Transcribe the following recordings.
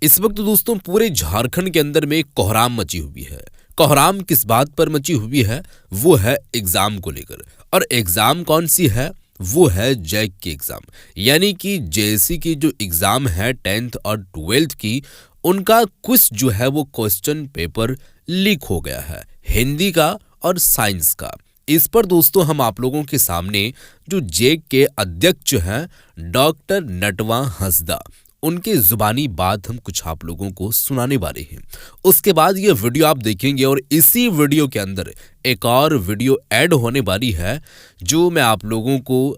इस वक्त दोस्तों पूरे झारखंड के अंदर में कोहराम मची हुई है। कोहराम किस बात पर मची हुई है? वो है एग्जाम को लेकर। और एग्जाम कौन सी है? वो है जैक की एग्जाम, यानी कि जेएससी की जो एग्जाम है 10th और 12th की, उनका क्विज जो है वो क्वेश्चन पेपर लीक हो गया है, हिंदी का और साइंस का। इस पर दोस्तों हम आप लोगों के सामने जो जेक के अध्यक्ष हैं डॉक्टर नटवा हंसदा, उनके जुबानी बात हम कुछ आप लोगों को सुनाने वाले हैं। उसके बाद ये वीडियो आप देखेंगे और इसी वीडियो के अंदर एक और वीडियो ऐड होने वाली है जो मैं आप लोगों को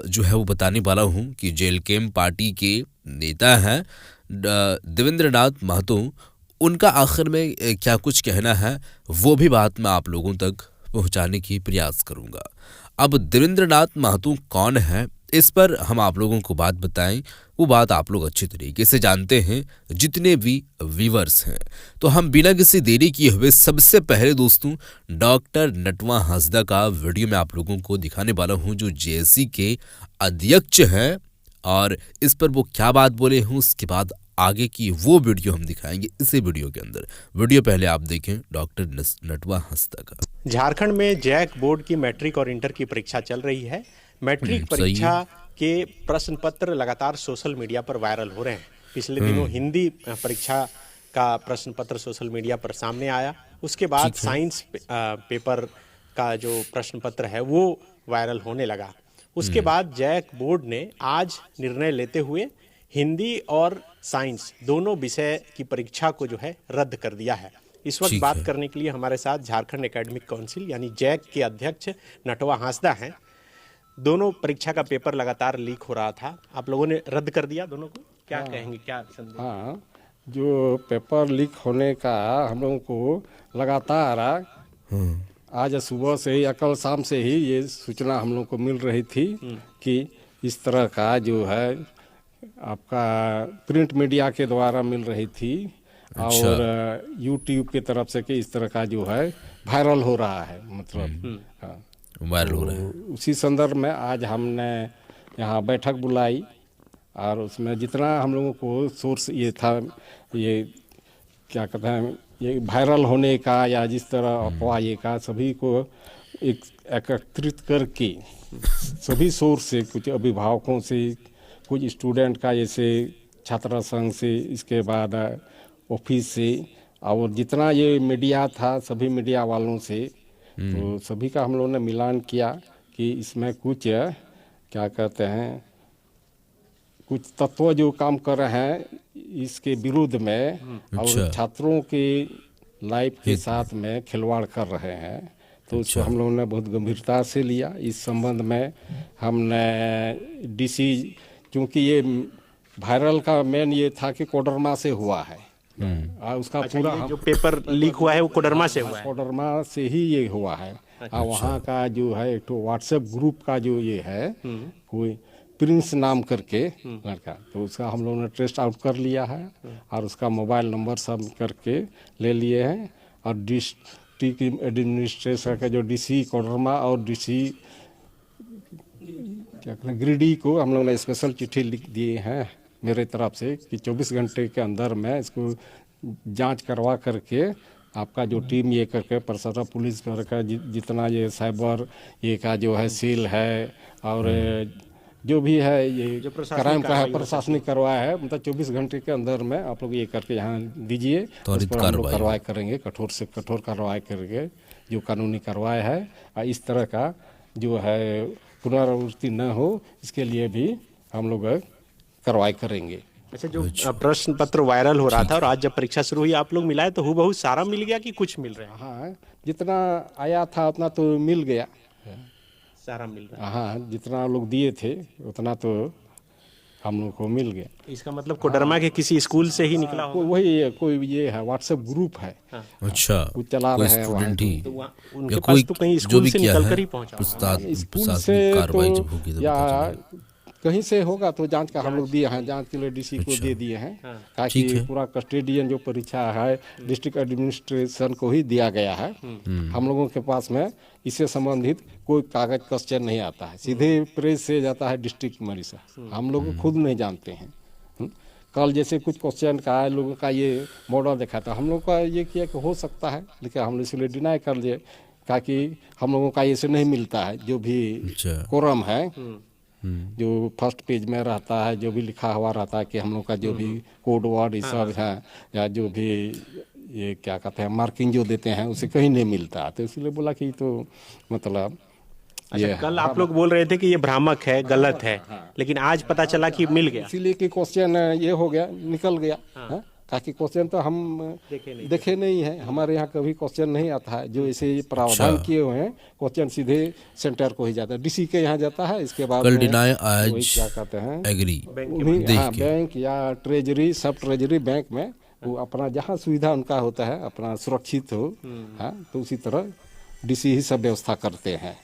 जो है वो बताने वाला हूं कि जेल कैंप पार्टी के नेता हैं देवेंद्र नाथ महतो, उनका आखिर में क्या कुछ कहना है वो भी बात मैं आप लोगों तक पहुंचाने की प्रयास करूंगा। अब देवेंद्र नाथ महतो कौन है, इस पर हम आप लोगों को बात बताएं, वो बात आप लोग अच्छी तरीके से जानते हैं जितने भी व्यूअर्स हैं। तो हम बिना किसी देरी किए हुए सबसे पहले दोस्तों डॉक्टर नटवा हंसदा का वीडियो मैं आप लोगों को दिखाने वाला हूं जो जेएससी के अध्यक्ष हैं, और इस पर वो क्या बात बोले हैं उसके बाद आगे की वो वीडियो हम दिखाएंगे इसी वीडियो के अंदर। वीडियो पहले आप देखें डॉक्टर नटवा हंसदा का। झारखंड में जैक बोर्ड की मैट्रिक और इंटर की परीक्षा चल रही है। मैट्रिक सही परीक्षा है। के प्रश्न पत्र लगातार सोशल मीडिया पर वायरल हो रहे हैं। पिछले दिनों हिंदी परीक्षा का प्रश्न पत्र सोशल मीडिया पर सामने आया। उसके बाद साइंस पेपर का जो प्रश्न पत्र है वो वायरल होने लगा। उसके बाद जैक बोर्ड ने आज निर्णय लेते हुए हिंदी और साइंस दोनों विषय की परीक्षा को जो है रद्द कर दिया है। इस वक्त ठीक बात है। करने के लिए हमारे साथ झारखंड एकेडमिक काउंसिल यानी जैक के अध्यक्ष नटवा हंसदा हैं। दोनों परीक्षा का पेपर लगातार लीक हो रहा था, आप लोगों ने रद्द कर दिया दोनों को, क्या कहेंगे, क्या संदेश? हाँ, जो पेपर लीक होने का हम लोगों को लगातार आज सुबह से ही कल शाम से ही ये सूचना हम लोग को मिल रही थी कि इस तरह का जो है आपका प्रिंट मीडिया के द्वारा मिल रही थी। अच्छा। और यूट्यूब की तरफ से कि इस तरह का जो है वायरल हो रहा है, मतलब हाँ, वायरल हो रहा है। उसी संदर्भ में आज हमने यहाँ बैठक बुलाई और उसमें जितना हम लोगों को सोर्स ये था, ये क्या कहते हैं, ये वायरल होने का या जिस तरह अफवाह ये का सभी को एक एकत्रित करके सभी सोर्स से, कुछ अभिभावकों से, कुछ स्टूडेंट का जैसे छात्र संघ से, इसके बाद ऑफिस से, और जितना ये मीडिया था सभी मीडिया वालों से, तो सभी का हम लोगों ने मिलान किया कि इसमें कुछ क्या कहते हैं, कुछ तत्व जो काम कर रहे हैं इसके विरुद्ध में और छात्रों के लाइफ के साथ में खिलवाड़ कर रहे हैं। तो उसको हम लोगों ने बहुत गंभीरता से लिया। इस संबंध में हमने डीसी, क्योंकि ये वायरल का मेन ये था कि कोडरमा से हुआ है, उसका पूरा जो पेपर लीक हुआ है वो कोडरमा से हुआ है। कोडरमा से ही ये हुआ है। और वहाँ का जो है एक तो व्हाट्सएप ग्रुप का जो ये है कोई प्रिंस नाम करके लड़का, तो उसका हम लोगों ने टेस्ट आउट कर लिया है और उसका मोबाइल नंबर सब करके ले लिए हैं। और डिस्ट्रिक्ट एडमिनिस्ट्रेशन का जो डीसी कोडरमा और डीसी क्या कहते हैं गिरिडीह को हम लोगों ने स्पेशल चिट्ठी लिख दिए हैं मेरे तरफ से कि 24 घंटे के अंदर में इसको जांच करवा करके आपका जो टीम ये करके प्रशासन पुलिस पर का जितना ये साइबर ये का जो है सील है और जो भी है ये जो क्राइम का है प्रशासनिक करवाया है, मतलब 24 घंटे के अंदर में आप लोग ये करके यहाँ दीजिए, उस पर हम लोग कार्रवाई करेंगे, कठोर से कठोर कार्रवाई करेंगे जो कानूनी कार्रवाई है। और इस तरह का जो है पुनरावृत्ति न हो इसके लिए भी हम लोग कार्रवाई करेंगे। अच्छा, जो प्रश्न पत्र वायरल हो रहा था और आज जब परीक्षा शुरू हुई आप लोग मिलाए तो हूबहू सारा मिल गया कि कुछ मिल रहा है? हाँ, जितना आया था उतना तो मिल गया, सारा मिल रहा है। हाँ, जितना लोग दिए थे उतना तो हम लोग को मिल गया। इसका मतलब कोडरमा के किसी स्कूल से ही निकला होगा? वही कोई ये है व्हाट्सएप ग्रुप है। अच्छा, कुछ चला रहे हैं वहाँ, तो उनके पास तो कहीं स्कूल से निकल कर ही पहुंचा स्कूल से तो या कहीं से होगा, तो जांच का हम लोग दिए हैं, जांच के लिए डीसी को दे दिए हैं, ताकि पूरा कस्टोडियन जो परीक्षा है डिस्ट्रिक्ट एडमिनिस्ट्रेशन को ही दिया गया है। हम लोगों के पास में इससे संबंधित कोई कागज क्वेश्चन नहीं आता है, सीधे प्रेस से जाता है डिस्ट्रिक्ट मजिस्ट्रेट, हम लोग खुद नहीं जानते हैं। कल जैसे कुछ क्वेश्चन का है लोगों का ये मॉडल देखा था, हम लोग का ये किया कि हो सकता है, लेकिन हम लोग इसलिए डिनाई कर लिए ताकि हम लोगों का ऐसे नहीं मिलता है। जो भी कोरम है जो फर्स्ट पेज में रहता है, जो भी लिखा हुआ रहता है कि हम लोग का जो भी कोड वर्ड ये सब है या जो भी ये क्या कहते हैं मार्किंग जो देते हैं उसे कहीं नहीं मिलता, तो इसलिए बोला कि तो मतलब अच्छा, कल आप लोग बोल रहे थे कि ये भ्रामक है, गलत है, लेकिन आज पता चला कि मिल गया, इसीलिए कि क्वेश्चन ये हो गया, निकल गया। ताकि क्वेश्चन तो हम देखे नहीं है, हमारे यहाँ कभी क्वेश्चन नहीं आता है जो ऐसे प्रावधान किए हुए हैं, क्वेश्चन सीधे सेंटर को ही जाता है, डीसी के यहाँ जाता है, इसके बाद कल डिनाई आज क्या कहते हैं एग्री बैंक या ट्रेजरी, सब ट्रेजरी बैंक में वो अपना जहाँ सुविधा उनका होता है अपना सुरक्षित हो, हाँ, तो उसी तरह डीसी ही सब व्यवस्था करते हैं।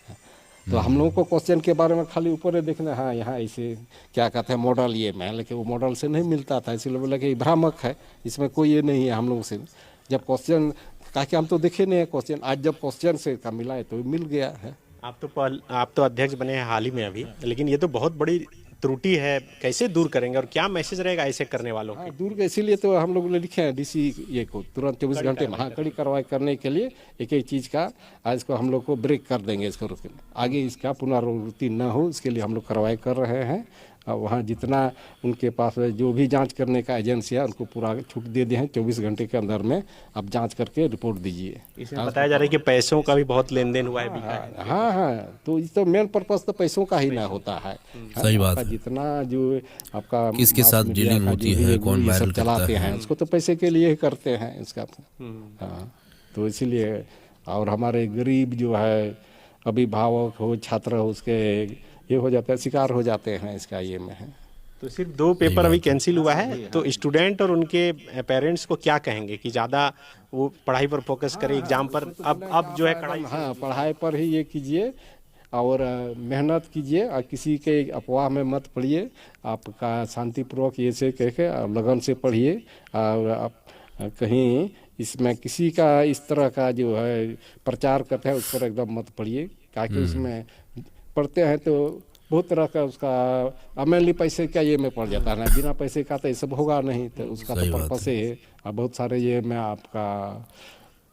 तो हम लोगों को क्वेश्चन के बारे में खाली ऊपर देखना, हाँ यहाँ ऐसे क्या कहते हैं मॉडल ये में, लेकिन वो मॉडल से नहीं मिलता था, इसलिए बोला कि भ्रामक है, इसमें कोई ये नहीं है हम लोगों से। जब क्वेश्चन कहा कि हम तो देखे नहीं है क्वेश्चन, आज जब क्वेश्चन से का मिला है तो मिल गया है। आप तो अध्यक्ष बने हैं हाल ही में अभी, लेकिन ये तो बहुत बड़ी त्रुटि है, कैसे दूर करेंगे और क्या मैसेज रहेगा ऐसे करने वालों को? दूर के इसीलिए तो हम लोगों ने लिखे हैं डीसी ये को तुरंत 24 घंटे में कड़ी कार्रवाई करने के लिए एक एक चीज़ का आज इसको हम लोग को ब्रेक कर देंगे, इसको रोक आगे इसका पुनरावृत्ति न हो इसके लिए हम लोग कार्रवाई कर रहे हैं। और वहाँ जितना उनके पास जो भी जांच करने का एजेंसी है उनको पूरा छूट दे दिए हैं, 24 घंटे के अंदर में आप जांच करके रिपोर्ट दीजिए। इसमें बताया जा रहा है कि पैसों का भी बहुत लेन देन हुआ है। हाँ, तो इस तो मेन पर्पस तो पैसों का ही ना होता है। सही बात है। जितना जो आपका किसके साथ डीलिंग होती है, कौन वायरल चलाते हैं उसको तो पैसे के लिए ही करते हैं इसका। हाँ, तो इसीलिए और हमारे गरीब जो है अभिभावक हो, छात्र हो, उसके ये हो जाता है, शिकार हो जाते हैं इसका ये में है। तो सिर्फ 2 पेपर अभी कैंसिल हुआ है, तो स्टूडेंट और उनके पेरेंट्स को क्या कहेंगे कि ज़्यादा वो पढ़ाई पर फोकस करें एग्जाम पर? अब जो है कढ़ाई, हाँ, पढ़ाई पर ही ये कीजिए और मेहनत कीजिए और किसी के अफवाह में मत पड़िए, आपका शांतिपूर्वक ये से कह के लगन से पढ़िए और आप कहीं इसमें किसी का इस तरह का जो है प्रचार करते हैं उस पर एकदम मत पड़िए, ताकि उसमें पढ़ते हैं तो बहुत तरह का उसका अमेनली पैसे क्या ये में पड़ जाता है ना, बिना पैसे का तो ये सब होगा नहीं, तो उसका तो पर्पस है। और बहुत सारे ये में आपका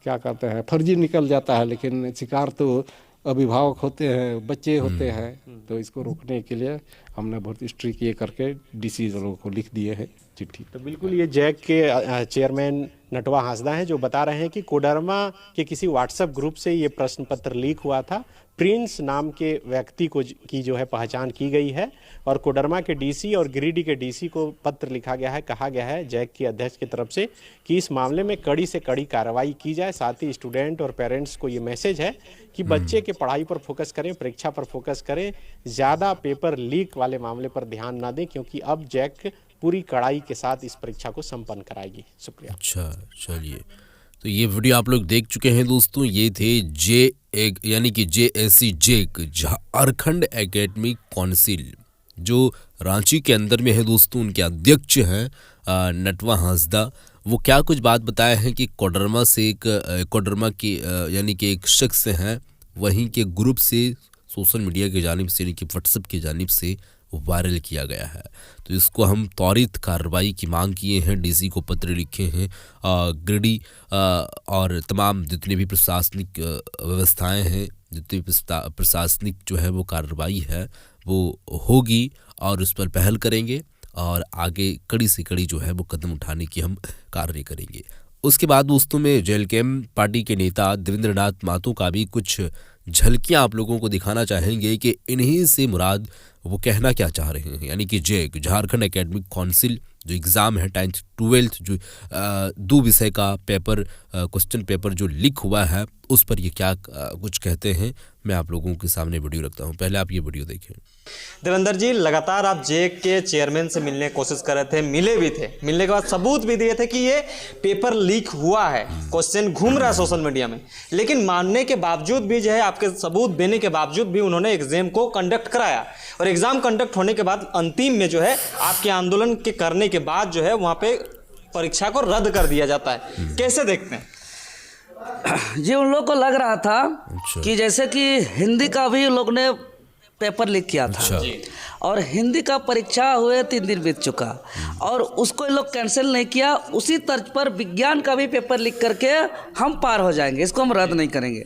क्या कहते हैं फर्जी निकल जाता है, लेकिन शिकार तो अभिभावक होते हैं, बच्चे होते हैं, तो इसको रोकने के लिए हमने बहुत स्ट्रिक्ट ये करके डीसी लोगों को लिख दिए है चिट्ठी। तो बिल्कुल ये जैक के चेयरमैन नटवा हांसदा हैं जो बता रहे हैं कि कोडरमा के किसी व्हाट्सएप ग्रुप से ये प्रश्न पत्र लीक हुआ था। प्रिंस नाम के व्यक्ति को की जो है पहचान की गई है और कोडरमा के डीसी और गिरिडीह के डीसी को पत्र लिखा गया है। कहा गया है जैक के अध्यक्ष की तरफ से कि इस मामले में कड़ी से कड़ी कार्रवाई की जाए। साथ ही स्टूडेंट और पेरेंट्स को ये मैसेज है कि बच्चे के पढ़ाई पर फोकस करें, परीक्षा पर फोकस करें, ज़्यादा पेपर लीक वाले मामले पर ध्यान ना दें, क्योंकि अब जैक पूरी कड़ाई के साथ इस परीक्षा को संपन्न कराएगी। शुक्रिया। अच्छा, चलिए, तो ये वीडियो आप लोग देख चुके हैं दोस्तों। ये थे यानी कि JSC JAC Jharkhand academic council जो रांची के अंदर में है दोस्तों। उनके अध्यक्ष हैं नटवा हांसदा। वो क्या कुछ बात बताया है कि कोडरमा की यानी कि एक शख्स हैं, वहीं के ग्रुप से सोशल मीडिया की जानिब से यानी कि व्हाट्सएप की जानिब से वायरल किया गया है। तो इसको हम त्वरित कार्रवाई की मांग किए हैं, डीसी को पत्र लिखे हैं। गिरिडीह और तमाम जितने भी प्रशासनिक व्यवस्थाएं हैं, जितनी प्रशासनिक जो है वो कार्रवाई है वो होगी और उस पर पहल करेंगे और आगे कड़ी से कड़ी जो है वो कदम उठाने की हम कार्य करेंगे। उसके बाद दोस्तों में JLKM पार्टी के नेता देवेंद्र नाथ महतो का भी कुछ झलकियां आप लोगों को दिखाना चाहेंगे कि इन्हीं से मुराद वो कहना क्या चाह रहे हैं। यानी कि जैक झारखंड एकेडमिक काउंसिल जो एग्ज़ाम है 10th 12th जो 2 विषय का पेपर क्वेश्चन पेपर जो लीक हुआ है उस पर ये क्या कुछ कहते हैं, मैं आप लोगों के सामने वीडियो रखता हूं। पहले आप ये वीडियो देखें। देवेंद्र जी, लगातार आप जैक के चेयरमैन से मिलने की कोशिश कर रहे थे, मिले भी थे, मिलने के बाद सबूत भी दिए थे कि ये पेपर लीक हुआ है, क्वेश्चन घूम रहा है सोशल मीडिया में, लेकिन मानने के बावजूद भी जो है आपके सबूत देने के बावजूद भी उन्होंने एग्जाम को कंडक्ट कराया और एग्जाम कंडक्ट होने के बाद अंतिम में जो है आपके आंदोलन के करने के बाद जो है वहाँ पे परीक्षा को रद्द कर दिया जाता है। कैसे देखते हैं जी? उन लोग को लग रहा था कि जैसे कि हिंदी का भी लोग ने पेपर लीक किया था और हिंदी का परीक्षा हुए 3 दिन बीत चुका और उसको ये लोग कैंसिल नहीं किया। उसी तर्ज पर विज्ञान का भी पेपर लीक करके हम पार हो जाएंगे, इसको हम रद्द नहीं करेंगे।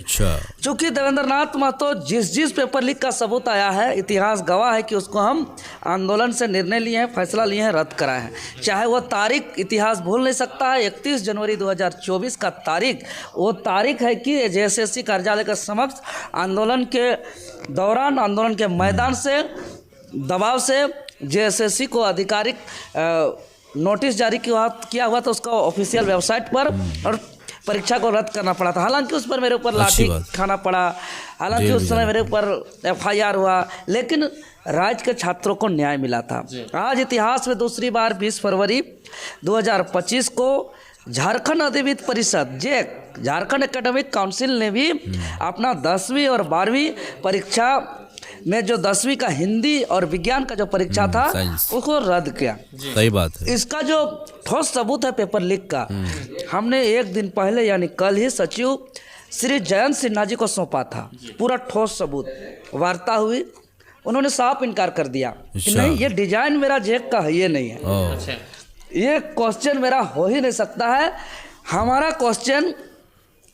चूँकि देवेंद्र नाथ महतो जिस पेपर लीक का सबूत आया है, इतिहास गवाह है कि उसको हम आंदोलन से निर्णय लिए हैं, फैसला लिए हैं, रद्द कराए हैं। चाहे वो तारीख इतिहास भूल नहीं सकता है, 31 जनवरी 2024 का तारीख वो तारीख है कि JSSC कार्यालय के समक्ष आंदोलन के दौरान, आंदोलन के मैदान से दबाव से JSSC को आधिकारिक नोटिस जारी किया हुआ था उसका ऑफिशियल वेबसाइट पर और परीक्षा को रद्द करना पड़ा था। हालांकि उस पर मेरे ऊपर लाठी खाना पड़ा, हालांकि उस समय मेरे ऊपर FIR हुआ, लेकिन राज्य के छात्रों को न्याय मिला था। आज इतिहास में दूसरी बार 20 फरवरी 2025 को झारखंड अधिविद्य परिषद झारखंड एकेडमिक काउंसिल ने भी अपना 10वीं और 12वीं परीक्षा में जो 10वीं का हिंदी और विज्ञान का जो परीक्षा था उसको रद्द किया। सही बात है। इसका जो ठोस सबूत है पेपर लीक का, हमने 1 दिन पहले यानी कल ही सचिव श्री जयंत सिन्हा जी को सौंपा था। पूरा ठोस सबूत, वार्ता हुई, उन्होंने साफ इनकार कर दिया कि नहीं, ये डिजाइन मेरा JEC का है, ये नहीं है, ये क्वेश्चन मेरा हो ही नहीं सकता है। हमारा क्वेश्चन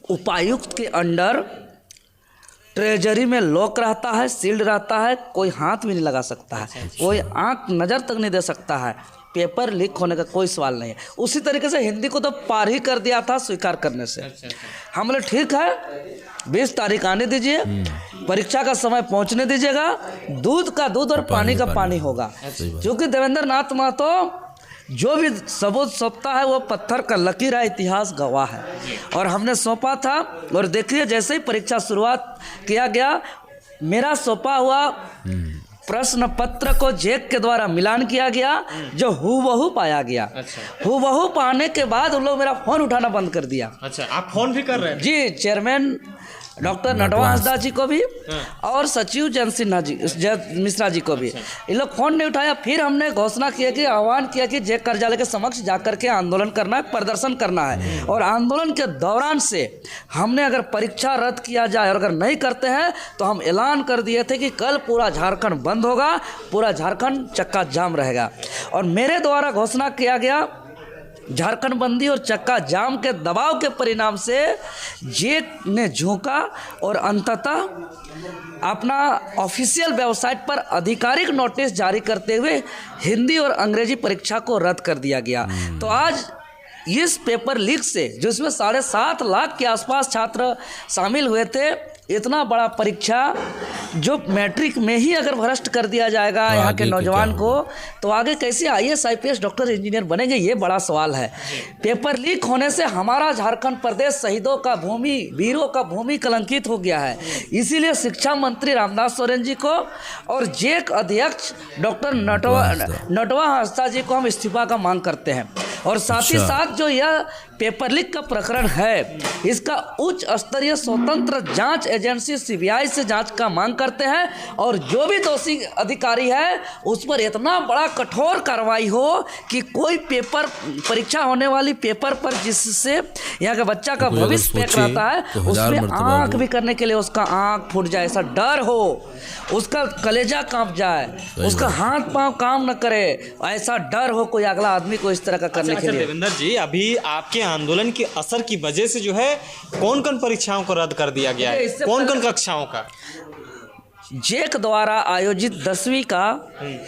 उपायुक्त के अंडर ट्रेजरी में लॉक रहता है, सील्ड रहता है, कोई हाथ भी नहीं लगा सकता है, कोई आंख नज़र तक नहीं दे सकता है। पेपर लीक होने का कोई सवाल नहीं है। उसी तरीके से हिंदी को तो पार ही कर दिया था स्वीकार करने से। हम बोले ठीक है, 20 तारीख आने दीजिए, परीक्षा का समय पहुंचने दीजिएगा, दूध का दूध और पानी का पानी होगा। क्योंकि देवेंद्र नाथ महतो जो भी सबूत सौंपता है वो पत्थर का लकीर है, इतिहास गवाह है। और हमने सौंपा था और देखिए जैसे ही परीक्षा शुरुआत किया गया, मेरा सौंपा हुआ प्रश्न पत्र को JEC के द्वारा मिलान किया गया, जो हूबहू पाया गया। हूबहू पाने के बाद उन लोग मेरा फोन उठाना बंद कर दिया। अच्छा, आप फोन भी कर रहे हैं? जी, चेयरमैन डॉक्टर नटवा हंसदा जी को भी और सचिव जय मिश्रा जी को भी, ये लोग फोन नहीं उठाया। फिर हमने घोषणा किया कि आह्वान किया कि JEC कार्यालय के समक्ष जाकर के आंदोलन करना है, प्रदर्शन करना है। और आंदोलन के दौरान से हमने अगर परीक्षा रद्द किया जाए और अगर नहीं करते हैं तो हम ऐलान कर दिए थे कि कल पूरा झारखंड बंद होगा, पूरा झारखंड चक्का जाम रहेगा। और मेरे द्वारा घोषणा किया गया झारखंड बंदी और चक्का जाम के दबाव के परिणाम से JEC ने झोंका और अंततः अपना ऑफिशियल वेबसाइट पर आधिकारिक नोटिस जारी करते हुए हिंदी और अंग्रेजी परीक्षा को रद्द कर दिया गया। तो आज इस पेपर लीक से, जिसमें 7.5 लाख के आसपास छात्र शामिल हुए थे, इतना बड़ा परीक्षा जो मैट्रिक में ही अगर भ्रष्ट कर दिया जाएगा यहाँ के नौजवान को, तो आगे कैसे IAS IPS डॉक्टर इंजीनियर बनेंगे, ये बड़ा सवाल है। पेपर लीक होने से हमारा झारखंड प्रदेश शहीदों का भूमि, वीरों का भूमि कलंकित हो गया है। इसीलिए शिक्षा मंत्री रामदास सोरेन जी को और JEC अध्यक्ष डॉक्टर नटवा हंसदा जी को हम इस्तीफा का मांग करते हैं। और साथ ही साथ जो यह पेपर लीक का प्रकरण है, इसका उच्च स्तरीय स्वतंत्र जांच एजेंसी CBI से जांच का मांग करते हैं। और जो भी दोषी अधिकारी है उस पर इतना बड़ा कठोर कार्रवाई हो कि कोई पेपर परीक्षा होने वाली पेपर पर जिससे यहाँ का बच्चा का भविष्य पैक रहता है, उसमें आँख भी करने के लिए उसका आँख फूट जाए, ऐसा डर हो, उसका कलेजा कांप जाए, उसका हाथ पांव काम न करे, ऐसा डर हो कोई अगला आदमी को इस तरह का करने के लिए। देवेंद्र जी, अभी आपके आंदोलन के असर की वजह से जो है कौन कौन परीक्षाओं को रद्द कर दिया गया है, कौन कौन कक्षाओं का? JEC द्वारा आयोजित 10वीं का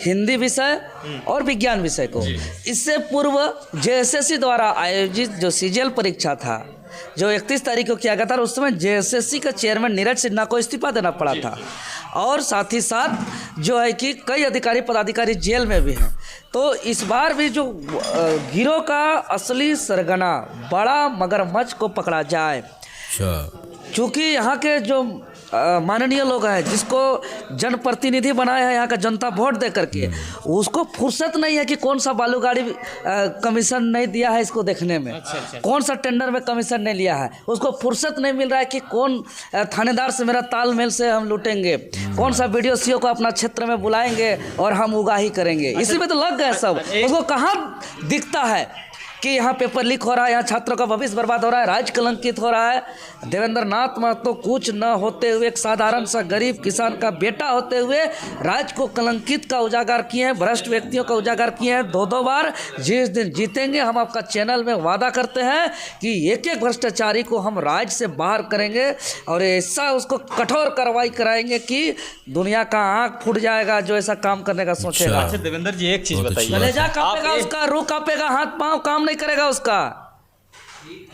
हिंदी विषय और विज्ञान विषय को, इससे पूर्व JSSC द्वारा आयोजित जो CGL परीक्षा था, जो 31 तारीख को किया गया था, उस समय JSSC का चेयरमैन नीरज सिन्हा को इस्तीफा देना पड़ा था। और साथ ही साथ जो है कि कई अधिकारी पदाधिकारी जेल में भी हैं। तो इस बार भी जो गिरोह का असली सरगना बड़ा मगरमच्छ को पकड़ा जाए, क्योंकि यहाँ के जो माननीय लोग हैं, जिसको जनप्रतिनिधि बनाया है यहाँ का जनता वोट दे करके, उसको फुर्सत नहीं है कि कौन सा बालूगाड़ी कमीशन नहीं दिया है इसको देखने में, कौन सा टेंडर में कमीशन नहीं लिया है, उसको फुर्सत नहीं मिल रहा है कि कौन थानेदार से मेरा तालमेल से हम लूटेंगे, कौन सा BDO CO को अपना क्षेत्र में बुलाएंगे और हम उगाही करेंगे। इसी में तो लग गए सब। उसको कहाँ दिखता है कि यहाँ पेपर लीक हो रहा है, यहाँ छात्रों का भविष्य बर्बाद हो रहा है, राज्य कलंकित हो रहा है। देवेंद्र नाथ महतो कुछ न होते हुए, एक साधारण सा गरीब किसान का बेटा होते हुए राज्य को कलंकित का उजागर किए हैं, भ्रष्ट व्यक्तियों का उजागर किए हैं 2-2 बार। जिस दिन जीतेंगे हम आपका चैनल में वादा करते हैं कि एक एक भ्रष्टाचारी को हम राज्य से बाहर करेंगे और ऐसा उसको कठोर कार्रवाई कराएंगे कि दुनिया का आंख फूट जाएगा जो ऐसा काम करने का सोचेगा। अच्छा देवेंद्र जी एक चीज बताइए, कलेजा कांपेगा उसका, रूह कांपेगा, हाथ पांव काम नहीं करेगा उसका।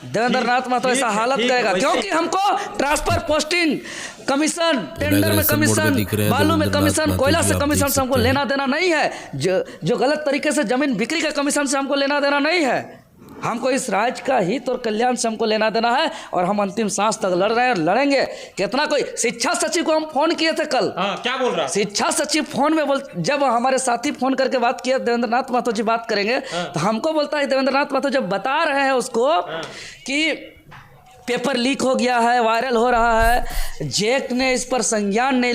देवेंद्र नाथ महतो ऐसा हालत करेगा क्योंकि हमको ट्रांसफर, पोस्टिंग, कमीशन, टेंडर में कमीशन, बालू में कमीशन, कोयला से कमीशन से हमको लेना देना नहीं है। जो गलत तरीके से जमीन बिक्री का कमीशन से हमको लेना देना नहीं है। हमको इस राज्य का हित और कल्याण से हमको लेना देना है और हम अंतिम सांस तक लड़ रहे हैं और लड़ेंगे। कितना कोई शिक्षा सचिव को हम फोन किए थे कल। क्या बोल रहा है शिक्षा सचिव फोन में जब हमारे साथी फोन करके बात किया, देवेंद्र नाथ महतो जी बात करेंगे, तो हमको बोलता है देवेंद्र नाथ महतो जब बता रहे हैं उसको कि पेपर लीक हो गया है, वायरल हो रहा है, जेक ने इस पर संज्ञान नहीं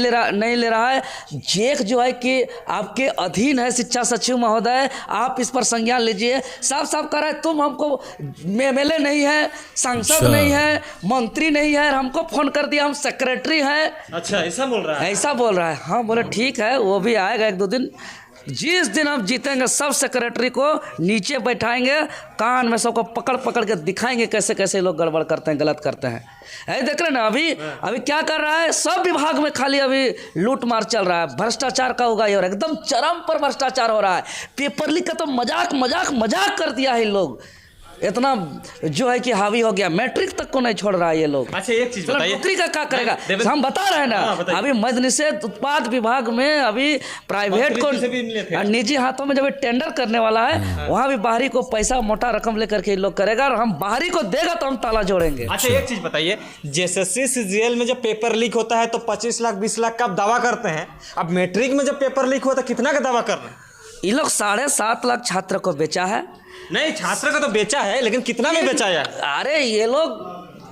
ले रहा है। जेक जो है कि आपके अधीन है शिक्षा सचिव महोदय, आप इस पर संज्ञान लीजिए। साफ साफ कह रहा है तुम हमको MLA नहीं है, सांसद नहीं है, मंत्री नहीं है, हमको फोन कर दिया हम सेक्रेटरी हैं। अच्छा ऐसा बोल रहा है? ऐसा बोल रहा है। हाँ बोले ठीक है, वो भी आएगा 1-2 दिन। जिस दिन हम जीतेंगे सब सेक्रेटरी को नीचे बैठाएंगे, कान में सबको पकड़ पकड़ के दिखाएंगे कैसे कैसे लोग गड़बड़ करते हैं, गलत करते हैं। ऐसे देख रहे ना अभी क्या कर रहा है, सब विभाग में खाली अभी लूट मार चल रहा है, भ्रष्टाचार का होगा और एकदम चरम पर भ्रष्टाचार हो रहा है। पेपर लीक का तो मजाक कर दिया है इन लोग, इतना जो है कि हावी हो गया, मैट्रिक तक को नहीं छोड़ रहा है ये लोग। अच्छा एक चीज बताइए, नौकरी का क्या करेगा हम बता रहे हैं ना। अभी मद्य निषेध उत्पाद विभाग में अभी प्राइवेट को निजी हाथों में जब टेंडर करने वाला है, वहाँ भी बाहरी को पैसा मोटा रकम लेकर के लोग करेगा और हम बाहरी को देगा तो हम ताला जोड़ेंगे। अच्छा एक चीज बताइए, JSSC CGL में जब पेपर लीक होता है तो 25 लाख 20 लाख का आप दावा करते हैं, अब मैट्रिक में जब पेपर लीक हुआ तो कितना का दावा कर रहे हैं? ये लोग 7.5 लाख छात्र को बेचा है। नहीं छात्र का तो बेचा है, लेकिन कितना में बेचा है? अरे ये लोग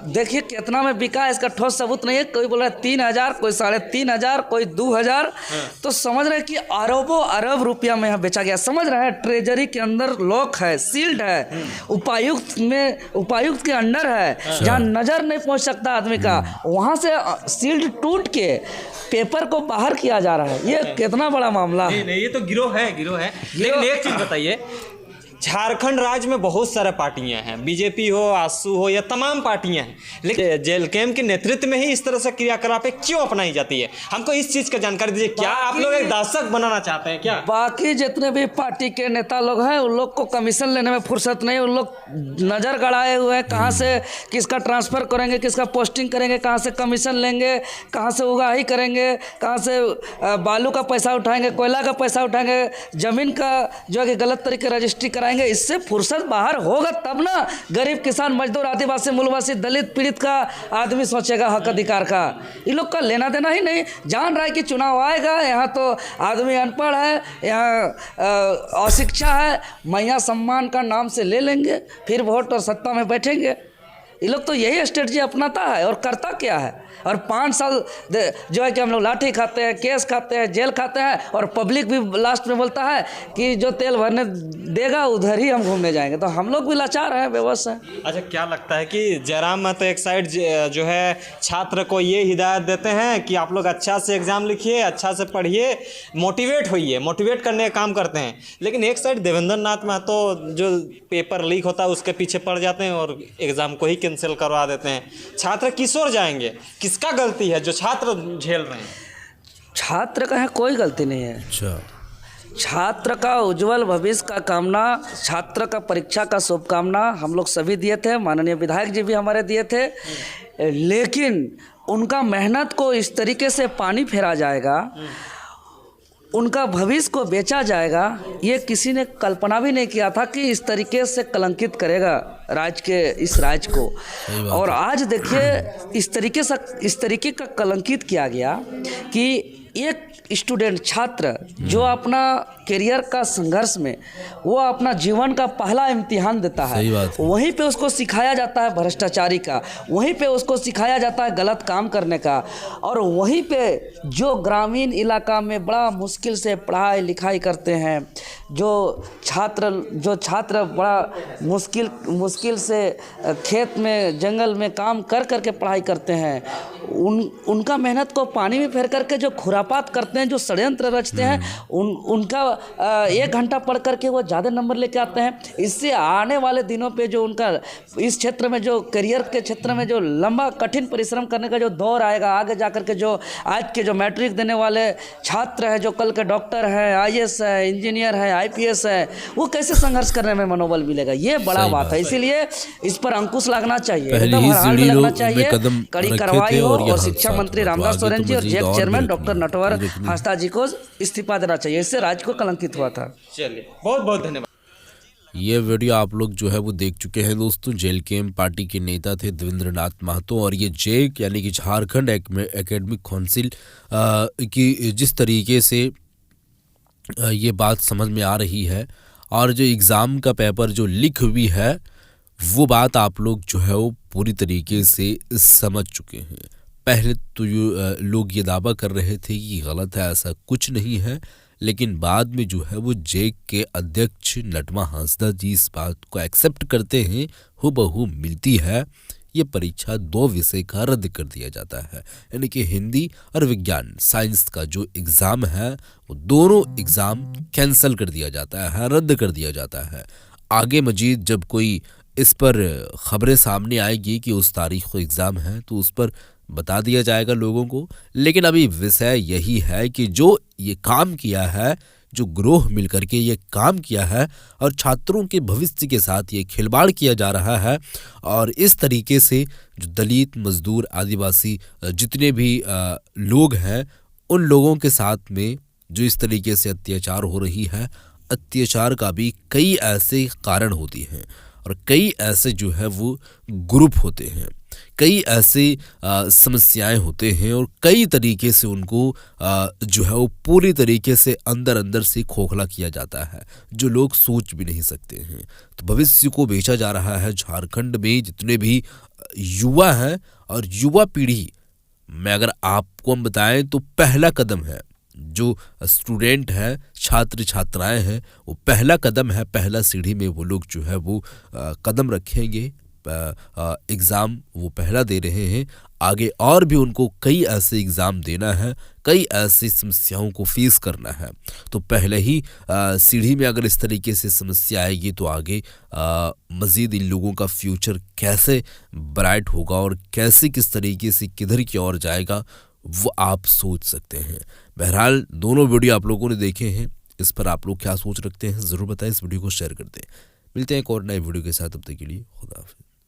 देखिए कितना में बिका है, इसका ठोस सबूत नहीं है। कोई बोल रहा है 3,000, कोई 3,500, कोई 2,000। तो समझ रहे हैं कि अरबों अरब रुपया में यहाँ बेचा गया। समझ रहे हैं ट्रेजरी के अंदर लॉक है, सील्ड है, उपायुक्त के अंडर है, जहाँ नजर नहीं पहुँच सकता आदमी का, वहाँ से सील्ड टूट के पेपर को बाहर किया जा रहा है। ये कितना बड़ा मामला है। नहीं ये तो गिरोह है। लेकिन एक चीज बताइए, झारखंड राज्य में बहुत सारे पार्टियां हैं, बीजेपी हो, आसू हो, या तमाम पार्टियां हैं, लेकिन जेल कैम्प के नेतृत्व में ही इस तरह से क्रियाकलाप क्यों अपनाई जाती है? हमको इस चीज का जानकारी दीजिए। क्या आप लोग एक दासक बनाना चाहते हैं क्या? बाकी जितने भी पार्टी के नेता लोग हैं उन लोग को कमीशन लेने में फुर्सत नहीं, उन लोग नजर गड़ाए हुए हैं कहाँ से किसका ट्रांसफर करेंगे, किसका पोस्टिंग करेंगे, कहाँ से कमीशन लेंगे, कहाँ से उगाही करेंगे, कहाँ से बालू का पैसा उठाएंगे, कोयला का पैसा उठाएंगे, जमीन का जो है कि गलत तरीके रजिस्ट्री कराएंगे। इससे फुर्सत बाहर होगा तब ना गरीब किसान, मजदूर, आदिवासी, मूलवासी, दलित, पीड़ित का आदमी सोचेगा हक अधिकार का। इन लोग का लेना देना ही नहीं। जान रहा है कि चुनाव आएगा, यहाँ तो आदमी अनपढ़ है, यहाँ अशिक्षा है, मैया सम्मान का नाम से ले लेंगे, फिर वोट और सत्ता में बैठेंगे। ये लोग तो यही स्ट्रेटजी अपनाता है और करता क्या है। और 5 साल जो है कि हम लोग लाठी खाते हैं, केस खाते हैं, जेल खाते हैं, और पब्लिक भी लास्ट में बोलता है कि जो तेल भरने देगा उधर ही हम घूमने जाएंगे। तो हम लोग भी लाचार हैं, बेबस हैं। अच्छा क्या लगता है कि जयराम महतो एक साइड जो है छात्र को ये हिदायत देते हैं कि आप लोग अच्छा से एग्जाम लिखिए, अच्छा से पढ़िए, मोटिवेट होइए, मोटिवेट करने का काम करते हैं, लेकिन एक साइड देवेंद्र नाथ महतो जो पेपर लीक होता है उसके पीछे पड़ जाते हैं और एग्जाम को ही कैंसिल करवा देते हैं। छात्र किस ओर जाएंगे? किसका गलती है जो छात्र झेल रहे हैं? छात्र का है कोई गलती नहीं है। अच्छा, छात्र का उज्जवल भविष्य का कामना, छात्र का परीक्षा का शुभकामना हम लोग सभी दिए थे, माननीय विधायक जी भी हमारे दिए थे, लेकिन उनका मेहनत को इस तरीके से पानी फेरा जाएगा, उनका भविष्य को बेचा जाएगा, ये किसी ने कल्पना भी नहीं किया था कि इस तरीके से कलंकित करेगा इस राज्य को। और आज देखिए इस तरीके का कलंकित किया गया कि एक स्टूडेंट छात्र जो अपना करियर का संघर्ष में वो अपना जीवन का पहला इम्तिहान देता है, सही बात है। वहीं पे उसको सिखाया जाता है भ्रष्टाचारी का, वहीं पे उसको सिखाया जाता है गलत काम करने का, और वहीं पे जो ग्रामीण इलाका में बड़ा मुश्किल से पढ़ाई लिखाई करते हैं, जो छात्र बड़ा मुश्किल से खेत में जंगल में काम कर करके पढ़ाई करते हैं, उनका मेहनत को पानी में फेर करके जो खुरापात करते हैं, जो षड्यंत्र रचते हैं, उनका 1 घंटा पढ़ करके वो ज़्यादा नंबर लेके आते हैं। इससे आने वाले दिनों पे जो उनका इस क्षेत्र में जो करियर के क्षेत्र में जो लंबा कठिन परिश्रम करने का जो दौर आएगा, आगे जा करके जो आज के जो मैट्रिक देने वाले छात्र हैं, जो कल के डॉक्टर हैं, IAS है, इंजीनियर है, IPS है, वो कैसे संघर्ष करने में मनोबल मिलेगा, ये बड़ा बात है। इसीलिए इस पर अंकुश लगना चाहिए, पहले ही सीढ़ी लगना में चाहिए, कदम कड़ी रखे कार्रवाई थे हो, और ये और शिक्षा हादसा मंत्री हुआ। तो रामदास आगे सोरेन तो जी और मजीद जेक और चेयरमैन भी डॉक्टर रखनी नटवर है। हांसदा जी को इस्तीफा देना चाहिए, इससे राज्य को कलंकित हुआ था। चलिए, बहुत बहुत धन्यवाद। ये वीडियो आप लोग जो है वो देख चुके हैं दोस्तों। जेल केम पार्टी के नेता थे देवेंद्रनाथ महतो, और ये जेक यानी कि झारखंड एकेडमिक काउंसिल की जिस तरीके से ये बात समझ में आ रही है, और जो एग्ज़ाम का पेपर जो लीक हुई है वो बात आप लोग जो है वो पूरी तरीके से समझ चुके हैं। पहले तो लोग ये दावा कर रहे थे कि गलत है, ऐसा कुछ नहीं है, लेकिन बाद में जो है वो जेक के अध्यक्ष नटवा हांसदा जी इस बात को एक्सेप्ट करते हैं, हूबहू मिलती है। ये परीक्षा 2 विषय का रद्द कर दिया जाता है, यानी कि हिंदी और विज्ञान साइंस का जो एग्ज़ाम है वो दोनों एग्ज़ाम कैंसिल कर दिया जाता है, रद्द कर दिया जाता है। आगे मजीद जब कोई इस पर खबरें सामने आएगी कि उस तारीख को एग्ज़ाम है तो उस पर बता दिया जाएगा लोगों को। लेकिन अभी विषय यही है कि जो ये काम किया है, जो ग्रोह मिलकर के ये काम किया है और छात्रों के भविष्य के साथ ये खिलवाड़ किया जा रहा है, और इस तरीके से जो दलित, मजदूर, आदिवासी जितने भी लोग हैं, उन लोगों के साथ में जो इस तरीके से अत्याचार हो रही है, अत्याचार का भी कई ऐसे कारण होते हैं और कई ऐसे जो है वो ग्रुप होते हैं, कई ऐसे समस्याएं होते हैं, और कई तरीके से उनको जो है वो पूरी तरीके से अंदर से खोखला किया जाता है, जो लोग सोच भी नहीं सकते हैं। तो भविष्य को बेचा जा रहा है। झारखंड में जितने भी युवा हैं और युवा पीढ़ी में अगर आपको हम बताएं तो पहला कदम है, जो स्टूडेंट है, छात्र छात्राएं हैं, वो पहला कदम है, पहला सीढ़ी में वो लोग जो है वो कदम रखेंगे। एग्ज़ाम वो पहला दे रहे हैं, आगे और भी उनको कई ऐसे एग्ज़ाम देना है, कई ऐसी समस्याओं को फेस करना है। तो पहले ही सीढ़ी में अगर इस तरीके से समस्या आएगी तो आगे मज़ीद इन लोगों का फ्यूचर कैसे ब्राइट होगा और कैसे किस तरीके से किधर की ओर जाएगा वो आप सोच सकते हैं। बहरहाल दोनों वीडियो आप लोगों ने देखे हैं, इस पर आप लोग क्या सोच रखते हैं ज़रूर बताएं, इस वीडियो को शेयर कर दें। मिलते हैं एक और नए वीडियो के साथ, तब तक के लिए खुदा हाफिज़।